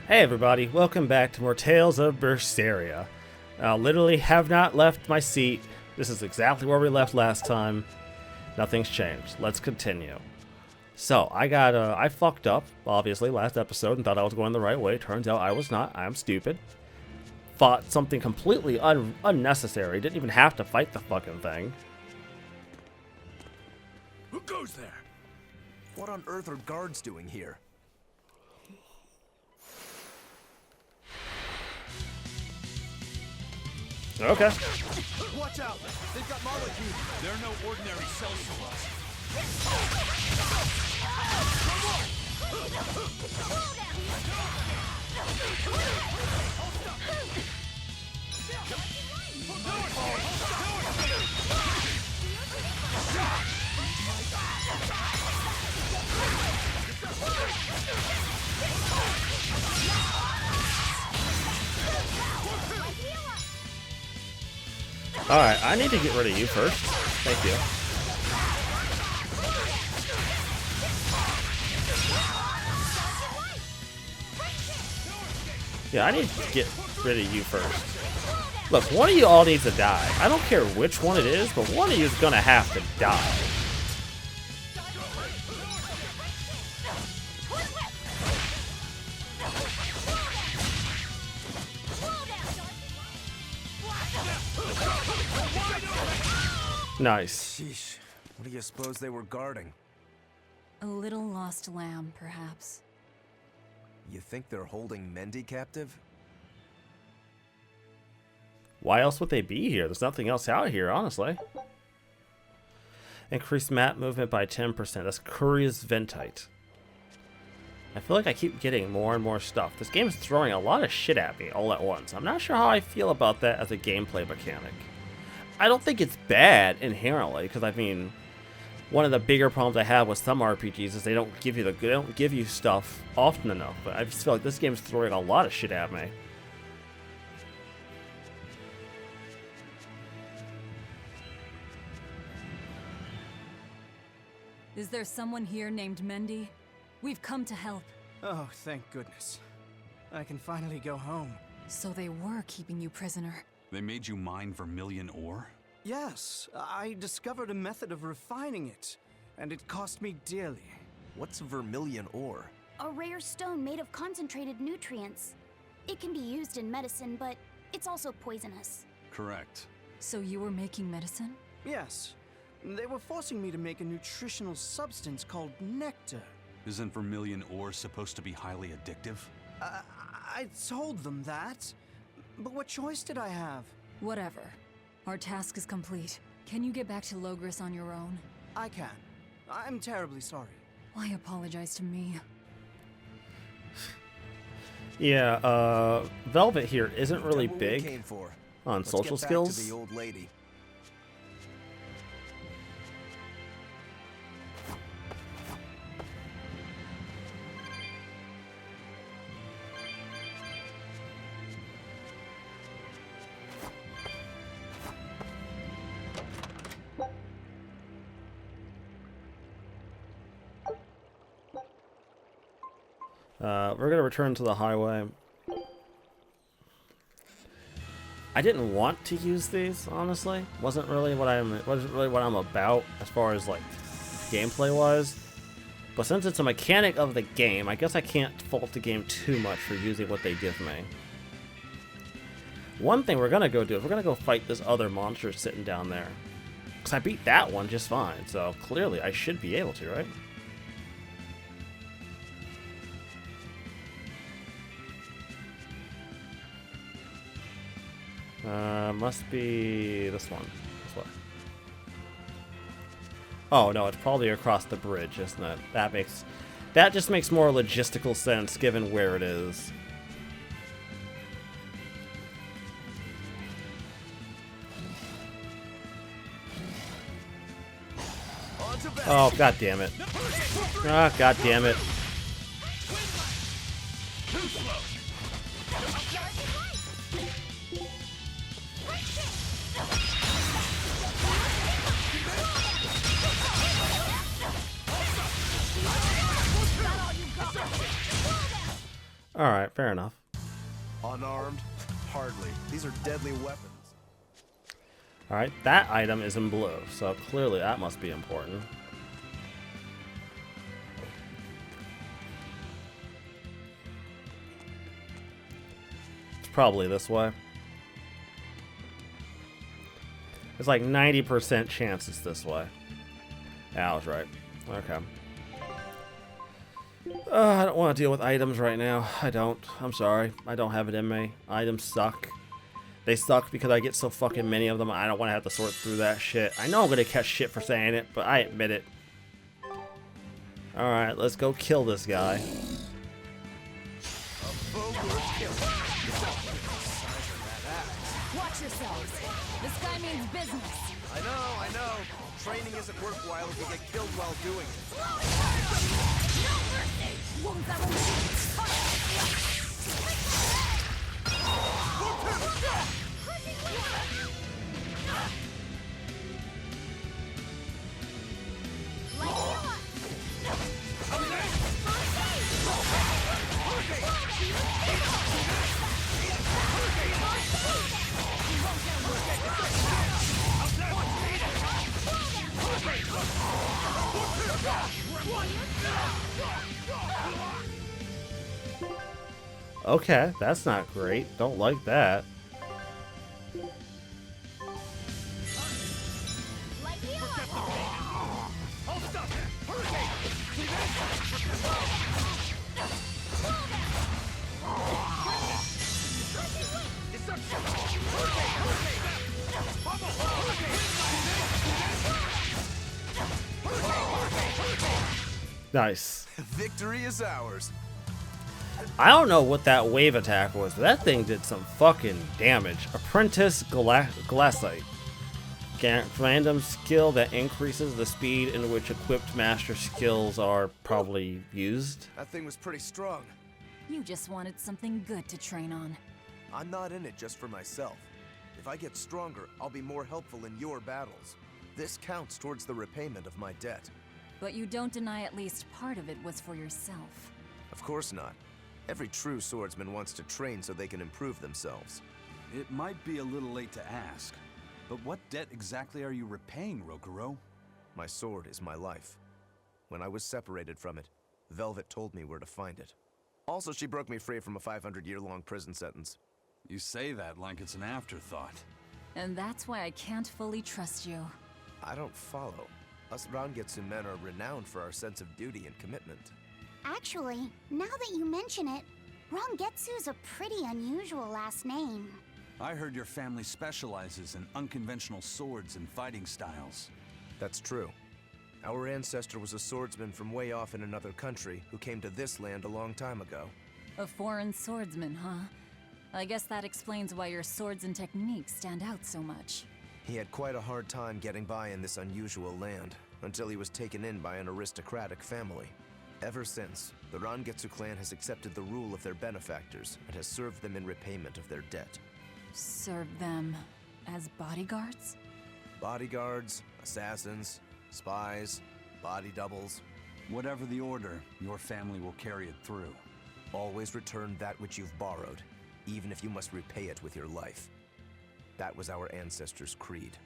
Hey everybody, welcome back to more Tales of Berseria. Literally have not left my seat. This is exactly where we left last time. Nothing's changed. Let's continue. So, I fucked up, obviously, last episode and thought I was going the right way. Turns out I was not. I am stupid. Fought something completely unnecessary. Didn't even have to fight the fucking thing. Who goes there? What on earth are guards doing here? Okay. Watch out! They've got molecules. They're no ordinary cells. Alright, I need to get rid of you first. Thank you. Yeah, I need to get rid of you first. Look, one of you all needs to die. I don't care which one it is, but one of you is gonna have to die. Nice. Sheesh. What do you suppose they were guarding? A little lost lamb, perhaps. You think they're holding Mendy captive? Why else would they be here? There's nothing else out here, honestly. Increase map movement by 10%. That's Curious Ventite. I feel like I keep getting more and more stuff. This game is throwing a lot of shit at me all at once. I'm not sure how I feel about that as a gameplay mechanic. I don't think it's bad inherently, because I mean, one of the bigger problems I have with some RPGs is they don't give you stuff often enough. But I just feel like this game is throwing a lot of shit at me. Is there someone here named Mendy? We've come to help. Oh, thank goodness. I can finally go home. So they were keeping you prisoner. They made you mine vermilion ore? Yes, I discovered a method of refining it, and it cost me dearly. What's vermilion ore? A rare stone made of concentrated nutrients. It can be used in medicine, but it's also poisonous. Correct. So you were making medicine? Yes, they were forcing me to make a nutritional substance called nectar. Isn't vermilion ore supposed to be highly addictive? I told them that, but what choice did I have? Whatever. Our task is complete. Can you get back to Logris on your own? I can. I'm terribly sorry. Why apologize to me? Yeah, Velvet here isn't really Done what we big came for. on Let's social get back skills. to the old lady. We're gonna return to the highway. I didn't want to use these, honestly. Wasn't really what I'm about as far as like gameplay wise. But since it's a mechanic of the game, I guess I can't fault the game too much for using what they give me. One thing we're gonna go do is we're gonna go fight this other monster sitting down there. Because I beat that one just fine, so clearly I should be able to, right? Must be this one. This way. Oh no, it's probably across the bridge, isn't it? That just makes more logistical sense given where it is. Oh, god damn it. Ah, god damn it. Alright, fair enough. Unarmed? Hardly. These are deadly weapons. Alright, that item is in blue, so clearly that must be important. It's probably this way. It's like 90% chance it's this way. Yeah, I was right. Okay. I don't want to deal with items right now. I don't. I'm sorry. I don't have it in me. Items suck. They suck because I get so fucking many of them. I don't want to have to sort through that shit. I know I'm going to catch shit for saying it, but I admit it. Alright, let's go kill this guy. Watch yourselves. This guy means business. I know. Training isn't worthwhile if you get killed while doing it. No mercy! Won't that Okay, that's not great. Don't like that. Nice. Victory is ours. I don't know what that wave attack was, but that thing did some fucking damage. Apprentice Glassite. Random skill that increases the speed in which equipped master skills are probably used. That thing was pretty strong. You just wanted something good to train on. I'm not in it just for myself. If I get stronger, I'll be more helpful in your battles. This counts towards the repayment of my debt. But you don't deny at least part of it was for yourself. Of course not. Every true swordsman wants to train so they can improve themselves. It might be a little late to ask, but what debt exactly are you repaying, Rokuro? My sword is my life. When I was separated from it, Velvet told me where to find it. Also, she broke me free from a 500-year-long prison sentence. You say that like it's an afterthought. And that's why I can't fully trust you. I don't follow. Us Rangetsu men are renowned for our sense of duty and commitment. Actually, now that you mention it, Rangetsu's a pretty unusual last name. I heard your family specializes in unconventional swords and fighting styles. That's true. Our ancestor was a swordsman from way off in another country who came to this land a long time ago. A foreign swordsman, huh? I guess that explains why your swords and techniques stand out so much. He had quite a hard time getting by in this unusual land, until he was taken in by an aristocratic family. Ever since, the Rangetsu clan has accepted the rule of their benefactors and has served them in repayment of their debt. Serve them as bodyguards? Bodyguards, assassins, spies, body doubles. Whatever the order, your family will carry it through. Always return that which you've borrowed, even if you must repay it with your life. That was our ancestors' creed.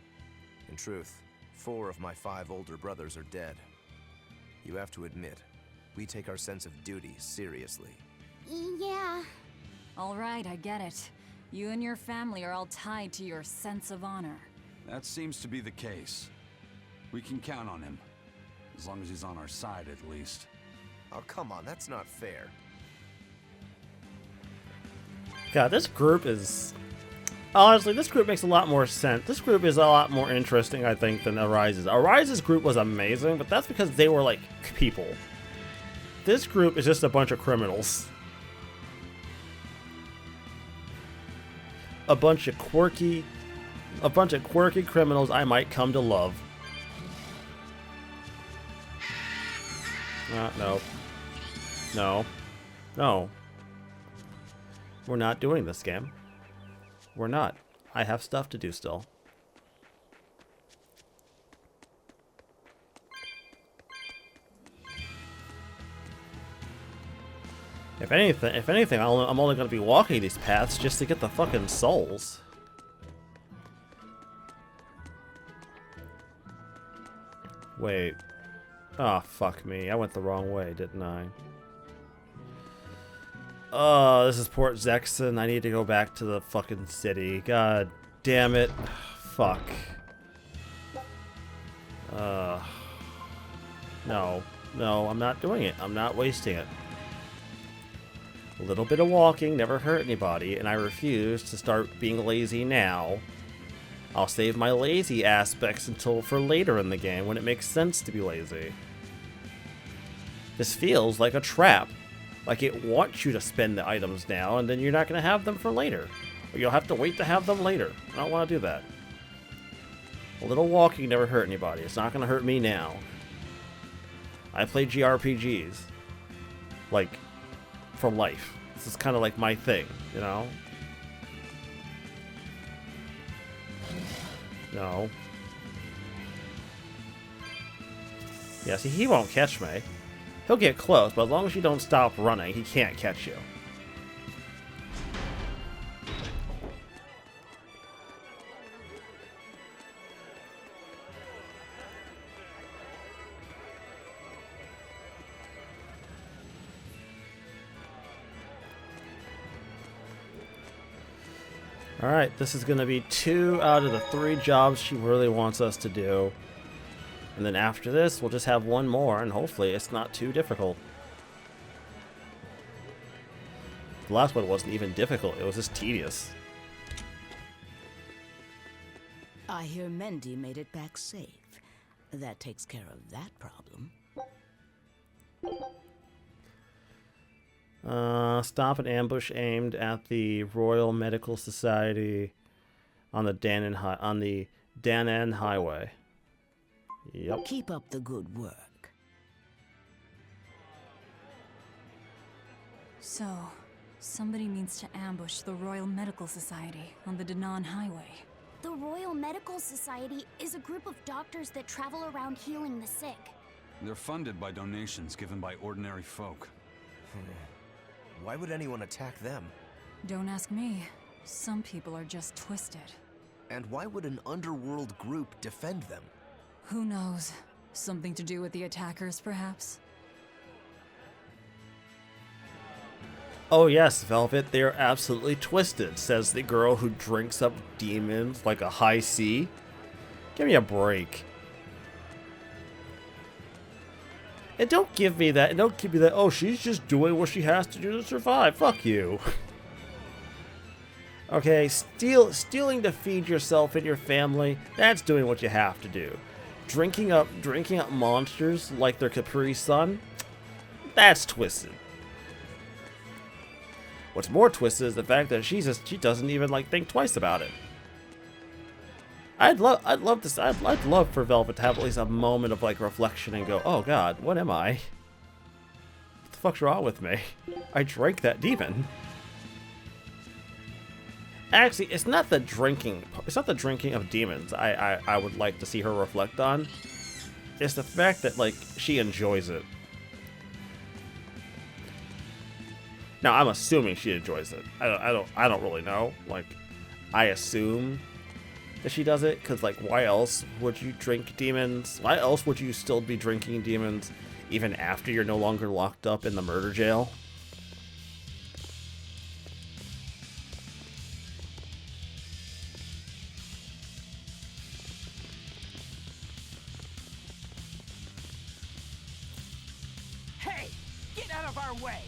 In truth, 4 of my 5 older brothers are dead. You have to admit, we take our sense of duty seriously. Yeah. All right, I get it. You and your family are all tied to your sense of honor. That seems to be the case. We can count on him. As long as he's on our side, at least. Oh, come on, that's not fair. God, this group is... Honestly, this group makes a lot more sense. This group is a lot more interesting, I think, than Arise's. Arise's group was amazing, but that's because they were, like, people. This group is just a bunch of criminals. A bunch of quirky criminals I might come to love. No. No. No. We're not doing this game. We're not. I have stuff to do still. Yeah, If anything, I'm only gonna be walking these paths just to get the fucking souls. Wait. Oh, fuck me. I went the wrong way, didn't I? Oh, this is Port Zexon. I need to go back to the fucking city. God damn it. Fuck. No. No, I'm not doing it. I'm not wasting it. A little bit of walking never hurt anybody, and I refuse to start being lazy now. I'll save my lazy aspects until for later in the game when it makes sense to be lazy. This feels like a trap. Like it wants you to spend the items now, and then you're not going to have them for later. Or you'll have to wait to have them later. I don't want to do that. A little walking never hurt anybody. It's not going to hurt me now. I play JRPGs. Like, for life. This is kind of like my thing, you know? No. Yeah, see, he won't catch me. He'll get close, but as long as you don't stop running, he can't catch you. Alright, this is going to be 2 out of the 3 jobs she really wants us to do. And then after this, we'll just have 1 more, and hopefully it's not too difficult. The last one wasn't even difficult, it was just tedious. I hear Mendy made it back safe. That takes care of that problem. Stop an ambush aimed at the Royal Medical Society on the Danan Highway. Yep. Keep up the good work. So, somebody means to ambush the Royal Medical Society on the Danan Highway. The Royal Medical Society is a group of doctors that travel around healing the sick. They're funded by donations given by ordinary folk. Why would anyone attack them? Don't ask me. Some people are just twisted. And why would an underworld group defend them? Who knows? Something to do with the attackers, perhaps? Oh yes, Velvet, they're absolutely twisted, says the girl who drinks up demons like a high C. Give me a break. And don't give me that, oh, she's just doing what she has to do to survive. Fuck you. Okay, stealing to feed yourself and your family, that's doing what you have to do. Drinking up monsters like their Capri Sun, that's twisted. What's more twisted is the fact that she doesn't even like think twice about it. I'd love for Velvet to have at least a moment of like reflection and go, oh god, what am I? What the fuck's wrong with me? I drank that demon. Actually, it's not the drinking of demons I would like to see her reflect on. It's the fact that like she enjoys it. Now I'm assuming she enjoys it. I don't really know. Like, I assume that she does it, because like, why else would you drink demons? Why else would you still be drinking demons even after you're no longer locked up in the murder jail? Hey, get out of our way!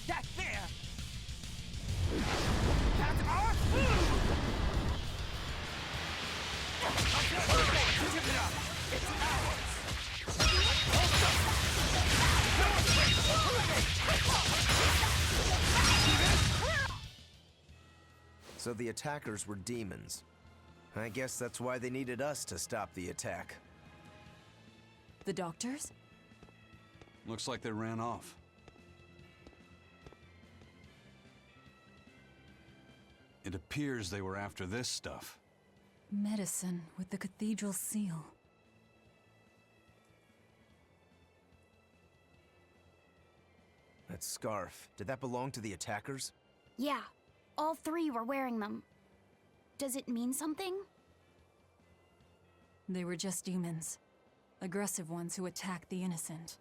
That there! That's our food! It's So the attackers were demons. I guess that's why they needed us to stop the attack. The doctors? Looks like they ran off. It appears they were after this stuff. Medicine with the cathedral seal. That scarf, did that belong to the attackers? Yeah, all three were wearing them. Does it mean something? They were just humans. Aggressive ones who attacked the innocent.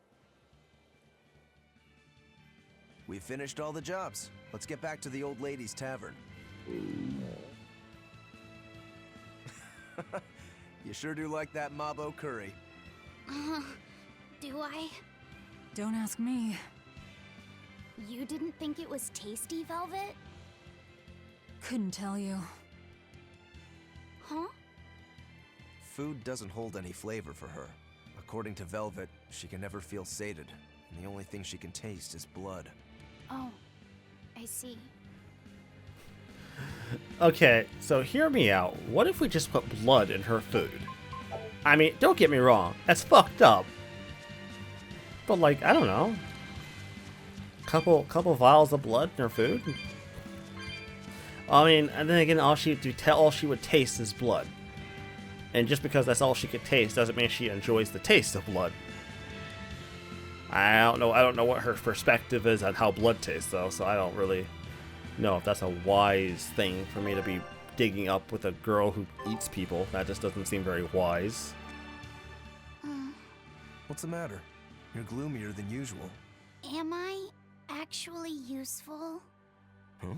We finished all the jobs. Let's get back to the old lady's tavern. You sure do like that Mabo curry. Do I? Don't ask me. You didn't think it was tasty, Velvet? Couldn't tell you. Huh? Food doesn't hold any flavor for her. According to Velvet, she can never feel sated, and the only thing she can taste is blood. Oh, I see. Okay, so hear me out. What if we just put blood in her food? I mean, don't get me wrong, that's fucked up. But like, I don't know. Couple vials of blood in her food? I mean, and then again, all she would taste is blood. And just because that's all she could taste doesn't mean she enjoys the taste of blood. I don't know what her perspective is on how blood tastes though, so I don't really know if that's a wise thing for me to be digging up with a girl who eats people. That just doesn't seem very wise. What's the matter? You're gloomier than usual. Am I actually useful? Huh?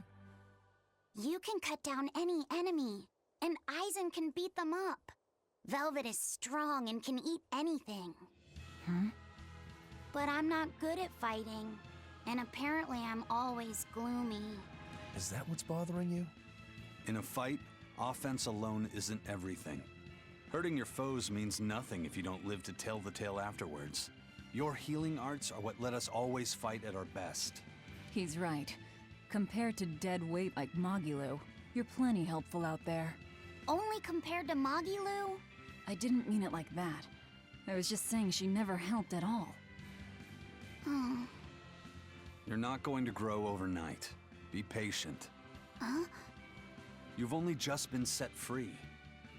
You can cut down any enemy, and Eisen can beat them up. Velvet is strong and can eat anything. Huh? But I'm not good at fighting, and apparently I'm always gloomy. Is that what's bothering you? In a fight, offense alone isn't everything. Hurting your foes means nothing if you don't live to tell the tale afterwards. Your healing arts are what let us always fight at our best. He's right. Compared to dead weight like Magilu, you're plenty helpful out there. Only compared to Magilu? I didn't mean it like that. I was just saying she never helped at all. You're not going to grow overnight. Be patient. Huh? You've only just been set free.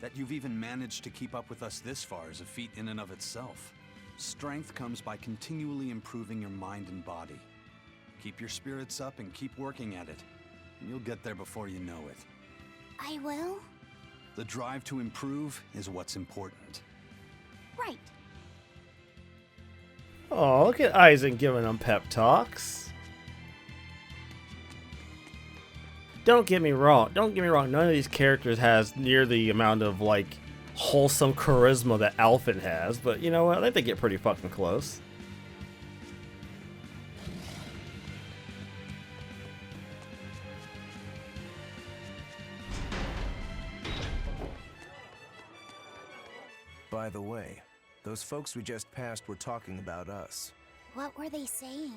That you've even managed to keep up with us this far is a feat in and of itself. Strength comes by continually improving your mind and body. Keep your spirits up and keep working at it, and you'll get there before you know it. I will? The drive to improve is what's important. Right. Oh, look at Eisen giving them pep talks. Don't get me wrong. None of these characters has near the amount of like wholesome charisma that Alphen has, but you know what? I think they get pretty fucking close. By the way, those folks we just passed were talking about us. What were they saying?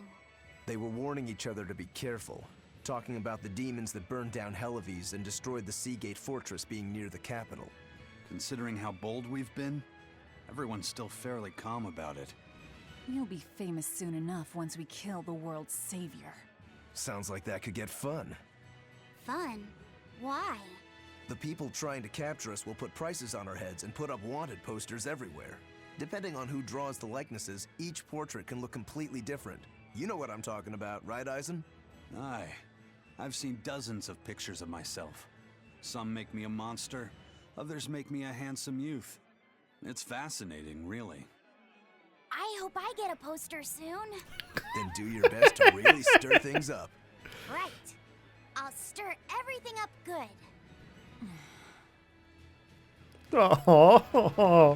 They were warning each other to be careful, talking about the demons that burned down Helives and destroyed the Seagate Fortress being near the capital. Considering how bold we've been, everyone's still fairly calm about it. You'll be famous soon enough once we kill the world's savior. Sounds like that could get fun. Fun? Why? The people trying to capture us will put prices on our heads and put up wanted posters everywhere. Depending on who draws the likenesses, each portrait can look completely different. You know what I'm talking about, right, Eisen? Aye. I've seen dozens of pictures of myself. Some make me a monster, others make me a handsome youth. It's fascinating, really. I hope I get a poster soon. Then do your best to really stir things up. Right. I'll stir everything up good. Oh,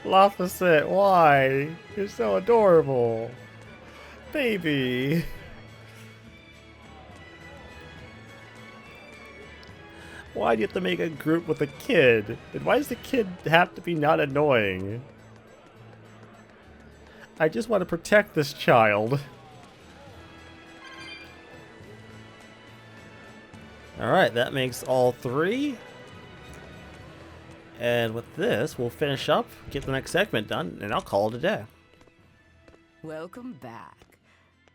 Lopposite, why? You're so adorable. Baby. Why do you have to make a group with a kid? And why does the kid have to be not annoying? I just want to protect this child. Alright, that makes all three. And with this, we'll finish up, get the next segment done, and I'll call it a day. Welcome back.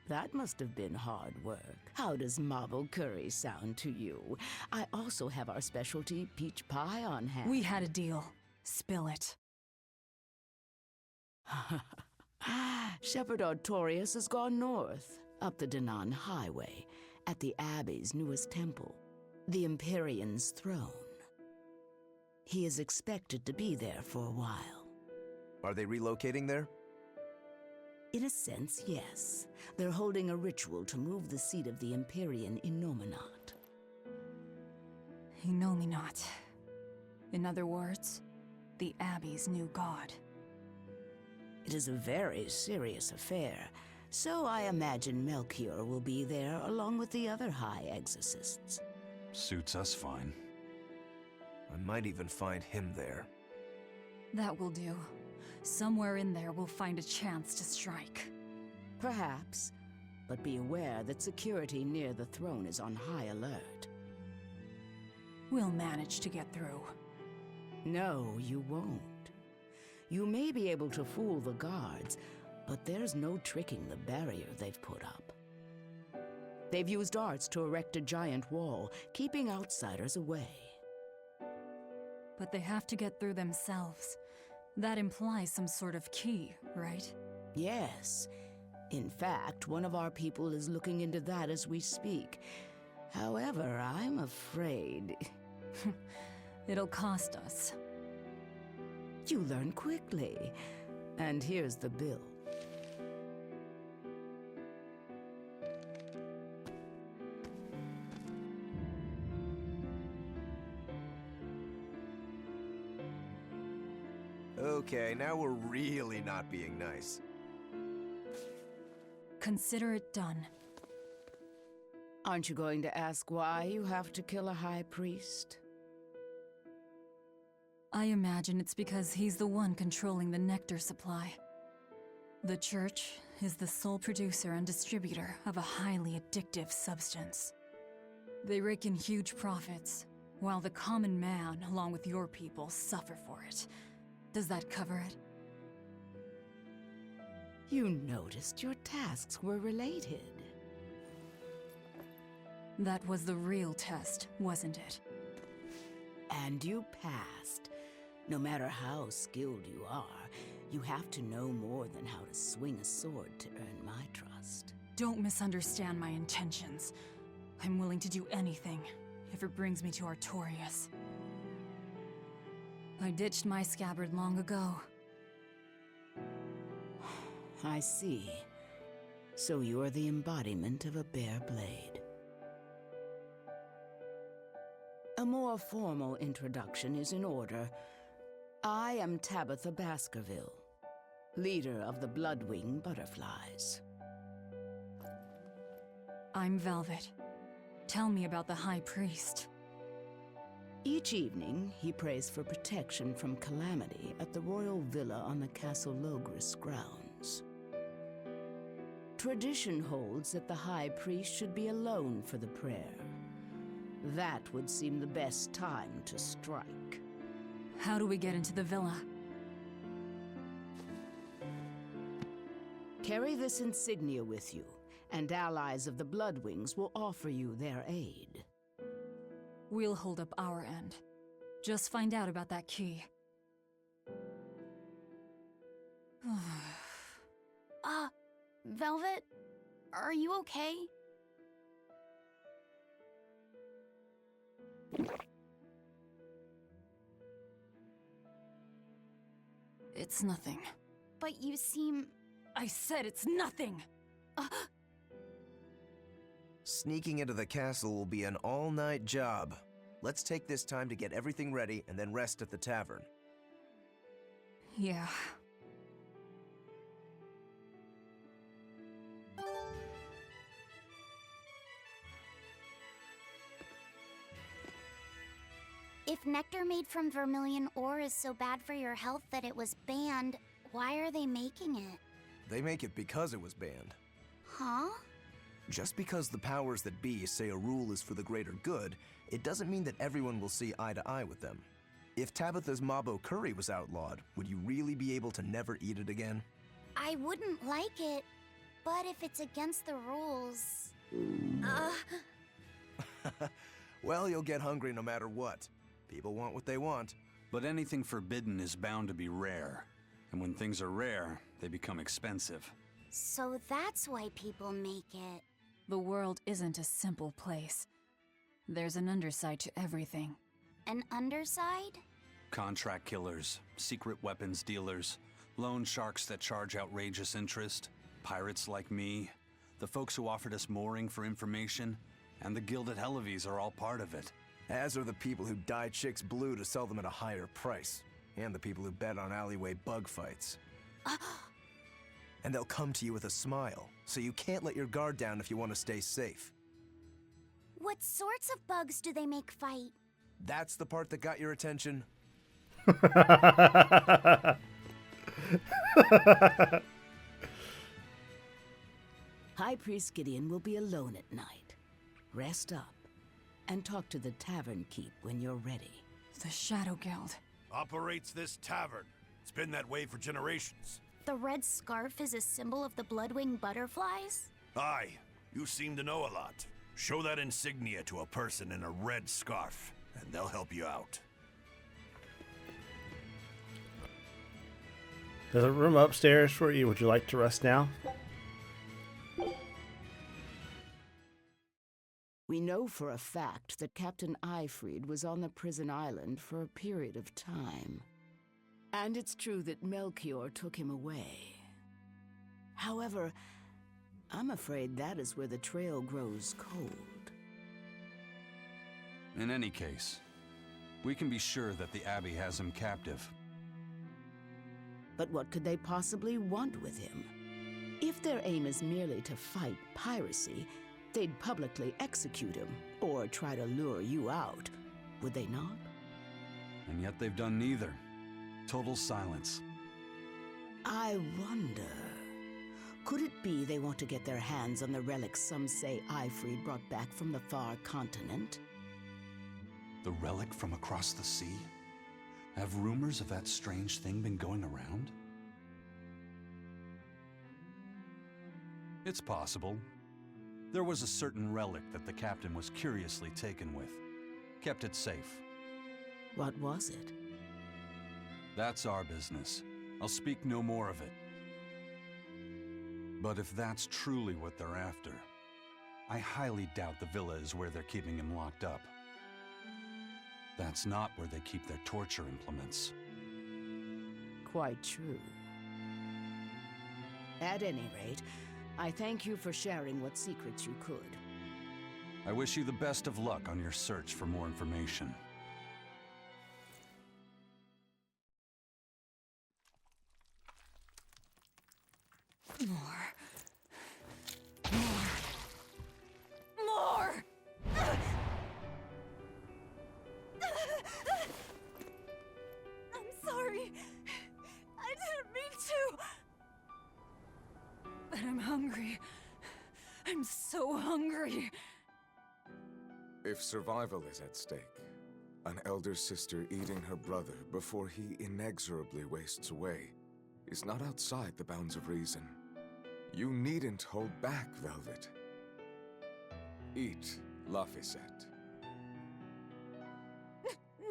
That must have been hard work. How does marble curry sound to you? I also have our specialty peach pie on hand. We had a deal. Spill it. Shepherd Artorias has gone north. up the Danan Highway, at the Abbey's newest temple, the Empyrean's throne. He is expected to be there for a while. Are they relocating there? In a sense, yes. They're holding a ritual to move the seat of the Empyrean in Nominat. Inominat. In other words, the Abbey's new god. It is a very serious affair, so I imagine Melchior will be there along with the other High Exorcists. Suits us fine. I might even find him there. That will do. Somewhere in there we'll find a chance to strike. Perhaps, but be aware that security near the throne is on high alert. We'll manage to get through. No, you won't. You may be able to fool the guards, but there's no tricking the barrier they've put up. They've used arts to erect a giant wall, keeping outsiders away. But they have to get through themselves. That implies some sort of key, right? Yes. In fact, one of our people is looking into that as we speak. However, I'm afraid... It'll cost us. You learn quickly. And here's the bill. Okay, now we're really not being nice. Consider it done. Aren't you going to ask why you have to kill a high priest? I imagine it's because he's the one controlling the nectar supply. The Church is the sole producer and distributor of a highly addictive substance. They rake in huge profits, while the common man, along with your people, suffer for it. Does that cover it? You noticed your tasks were related. That was the real test, wasn't it? And you passed. No matter how skilled you are, you have to know more than how to swing a sword to earn my trust. Don't misunderstand my intentions. I'm willing to do anything, if it brings me to Artorias. I ditched my scabbard long ago. I see. So you're the embodiment of a bare blade. A more formal introduction is in order. I am Tabitha Baskerville, leader of the Bloodwing Butterflies. I'm Velvet. Tell me about the High Priest. Each evening, he prays for protection from calamity at the royal villa on the Castle Logris grounds. Tradition holds that the High Priest should be alone for the prayer. That would seem the best time to strike. How do we get into the villa? Carry this insignia with you, and allies of the Bloodwings will offer you their aid. We'll hold up our end. Just find out about that key. Velvet? Are you okay? It's nothing. But you seem... I said it's nothing! Sneaking into the castle will be an all-night job. Let's take this time to get everything ready and then rest at the tavern. Yeah. If nectar made from vermilion ore is so bad for your health that it was banned, why are they making it? They make it because it was banned. Huh? Just because the powers that be say a rule is for the greater good, it doesn't mean that everyone will see eye to eye with them. If Tabitha's Mabo curry was outlawed, would you really be able to never eat it again? I wouldn't like it, but if it's against the rules... Well, you'll get hungry no matter what. People want what they want. But anything forbidden is bound to be rare. And when things are rare, they become expensive. So that's why people make it. The world isn't a simple place. There's an underside to everything. An underside? Contract killers, secret weapons dealers, loan sharks that charge outrageous interest, pirates like me, the folks who offered us mooring for information, and the Guild at Helaves are all part of it. As are the people who dye chicks blue to sell them at a higher price. And the people who bet on alleyway bug fights. And they'll come to you with a smile, so you can't let your guard down if you want to stay safe. What sorts of bugs do they make fight? That's the part that got your attention? High Priest Gideon will be alone at night. Rest up, and talk to the tavern keep when you're ready. The Shadow Guild. Operates this tavern. It's been that way for generations. The red scarf is a symbol of the bloodwing butterflies? Aye, you seem to know a lot. Show that insignia to a person in a red scarf, and they'll help you out. There's a room upstairs for you. Would you like to rest now? We know for a fact that Captain Eifried was on the prison island for a period of time. And it's true that Melchior took him away. However, I'm afraid that is where the trail grows cold. In any case, we can be sure that the Abbey has him captive. But what could they possibly want with him? If their aim is merely to fight piracy, they'd publicly execute him, or try to lure you out, would they not? And yet they've done neither. Total silence. I wonder... Could it be they want to get their hands on the relics some say Eifried brought back from the far continent? The relic from across the sea? Have rumors of that strange thing been going around? It's possible. There was a certain relic that the captain was curiously taken with. Kept it safe. What was it? That's our business. I'll speak no more of it. But if that's truly what they're after, I highly doubt the villa is where they're keeping him locked up. That's not where they keep their torture implements. Quite true. At any rate, I thank you for sharing what secrets you could. I wish you the best of luck on your search for more information. More. I'm sorry. I didn't mean to. But I'm hungry. I'm so hungry. If survival is at stake, an elder sister eating her brother before he inexorably wastes away is not outside the bounds of reason. You needn't hold back, Velvet. Eat, Laphicet.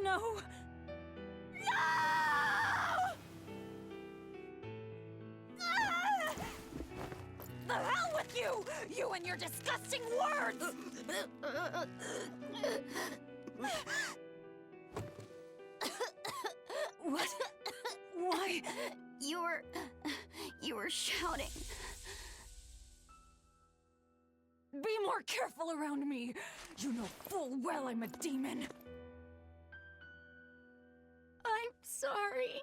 No. No! Ah! The hell with you! You and your disgusting words! What? Why? You were shouting. Be more careful around me. You know full well I'm a demon. I'm sorry.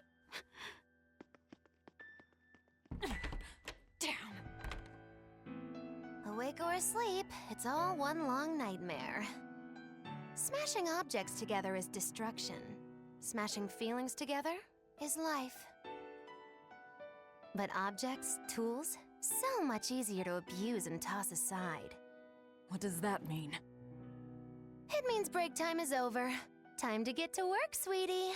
Damn. Awake or asleep, it's all one long nightmare. Smashing objects together is destruction. Smashing feelings together is life. But objects, tools, so much easier to abuse and toss aside. What does that mean? It means break time is over. Time to get to work, sweetie.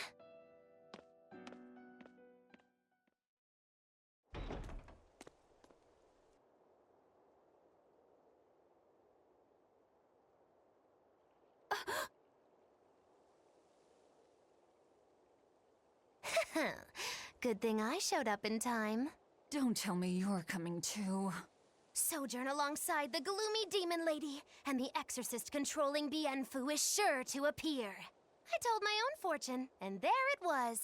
Good thing I showed up in time. Don't tell me you're coming too. Sojourn alongside the gloomy demon lady, and the exorcist controlling Bienfu is sure to appear. I told my own fortune, and there it was.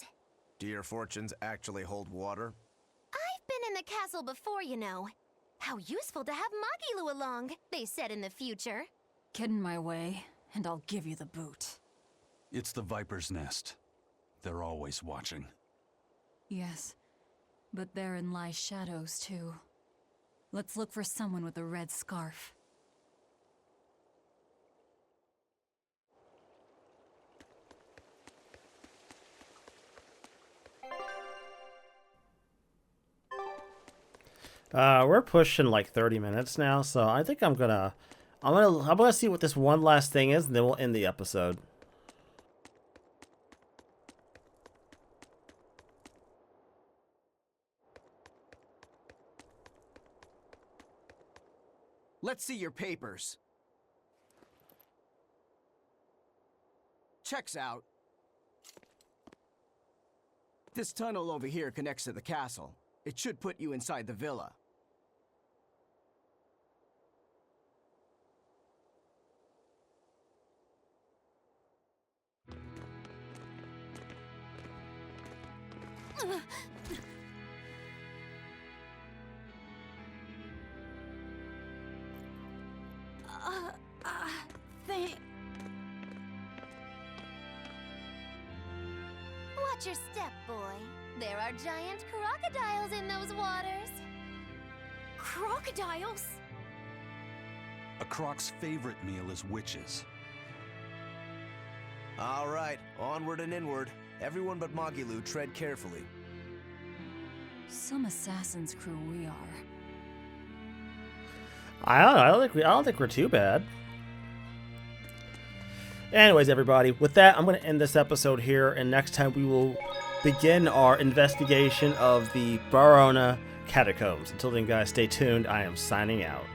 Do your fortunes actually hold water? I've been in the castle before, you know. How useful to have Magilu along, they said in the future. Get in my way, and I'll give you the boot. It's the Viper's Nest. They're always watching. Yes, but therein lie shadows, too. Let's look for someone with a red scarf. We're pushing like 30 minutes now, so I think I'm gonna see what this one last thing is, and then we'll end the episode. Let's see your papers. Checks out. This tunnel over here connects to the castle. It should put you inside the villa. Watch your step, boy. There are giant crocodiles in those waters. Crocodiles? A croc's favorite meal is witches. All right, onward and inward. Everyone but Magilu, tread carefully. Some assassin's crew we are. I don't think we're too bad. Anyways, everybody, with that, I'm going to end this episode here, and next time we will begin our investigation of the Barona catacombs. Until then, guys, stay tuned. I am signing out.